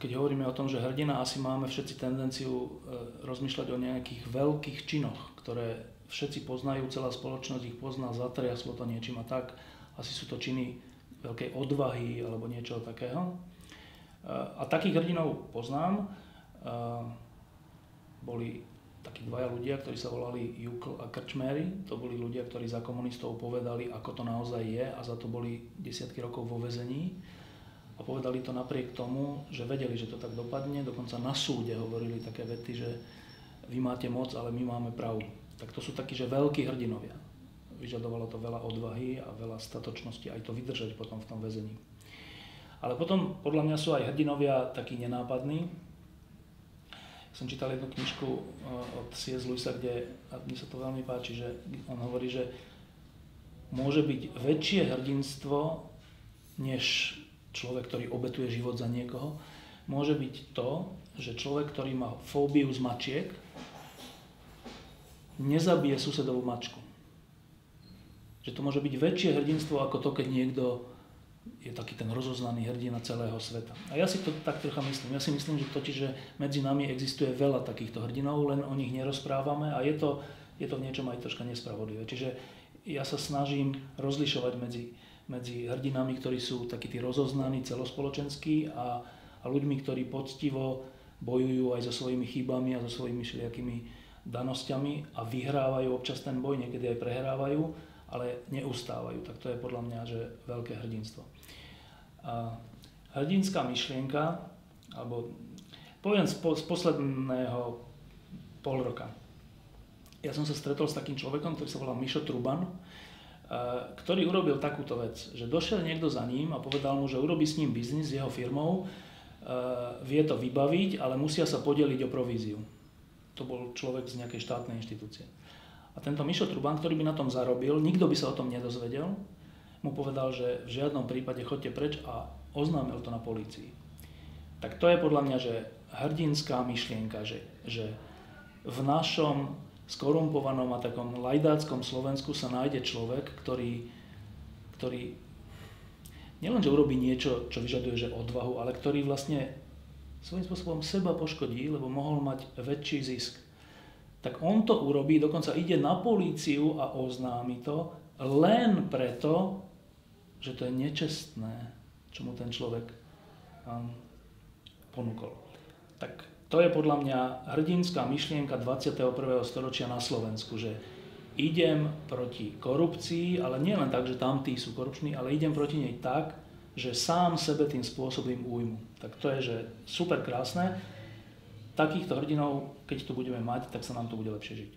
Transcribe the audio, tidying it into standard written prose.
keď hovoríme o tom, že hrdina, asi máme všetci tendenciu rozmýšľať o nejakých veľkých činoch, ktoré všetci poznajú, celá spoločnosť ich pozná, zatriaslo to niečím a tak. Asi sú to činy veľkej odvahy alebo niečoho takého. A takých hrdinov poznám. Boli takí dvaja ľudia, ktorí sa volali Jukl a Krčméry. To boli ľudia, ktorí za komunistov povedali, ako to naozaj je, a za to boli desiatky rokov vo väzení. A povedali to napriek tomu, že vedeli, že to tak dopadne. Dokonca na súde hovorili také vety, že vy máte moc, ale my máme pravdu. Tak to sú takí, že veľkí hrdinovia. Vyžadovalo to veľa odvahy a veľa statočnosti aj to vydržať potom v tom väzení. Ale potom podľa mňa sú aj hrdinovia takí nenápadní. Som čítal jednu knižku od C.S. Lewisa, kde, a mne sa to veľmi páči, že on hovorí, že môže byť väčšie hrdinstvo, než človek, ktorý obetuje život za niekoho. Môže byť to, že človek, ktorý má fóbiu z mačiek, nezabije susedovú mačku. Že to môže byť väčšie hrdinstvo ako to, keď niekto je taký ten rozoznaný hrdina celého sveta. A ja si to tak trocha myslím. Ja si myslím, že totiž, že medzi nami existuje veľa takýchto hrdinov, len o nich nerozprávame a je to v niečom aj troška nespravodlivé. Čiže ja sa snažím rozlišovať medzi hrdinami, ktorí sú takí tí rozoznaní celospoločenskí a ľuďmi, ktorí poctivo bojujú aj so svojimi chybami a so svojimi všelijakými danosťami a vyhrávajú občas ten boj, niekedy aj prehrávajú, ale neustávajú. Tak to je podľa mňa, že veľké hrdinstvo. A hrdinská myšlienka, alebo poviem z posledného pol roka. Ja som sa stretol s takým človekom, ktorý sa volá Mišo Truban, ktorý urobil takúto vec, že došiel niekto za ním a povedal mu, že urobí s ním biznis s jeho firmou, vie to vybaviť, ale musia sa podeliť o províziu. To bol človek z nejakej štátnej inštitúcie. A tento Mišo Truban, ktorý by na tom zarobil, nikto by sa o tom nedozvedel, mu povedal, že v žiadnom prípade choďte preč a oznámil to na polícii. Tak to je podľa mňa, že hrdinská myšlienka, že v našom skorumpovanom a takom lajdáckom Slovensku sa nájde človek, ktorý nielenže urobí niečo, čo vyžaduje že odvahu, ale ktorý vlastne svojím spôsobom seba poškodí, lebo mohol mať väčší zisk. Tak on to urobí, dokonca ide na políciu a oznámi to len preto, že to je nečestné, čo mu ten človek ponúkol. Tak to je podľa mňa hrdinská myšlienka 21. storočia na Slovensku, že idem proti korupcii, ale nie len tak, že tamtí sú korupční, ale idem proti nej tak, že sám sebe tým spôsobím újmu. Tak to je, že super krásne. Takýchto hrdinov, keď tu budeme mať, tak sa nám tu bude lepšie žiť.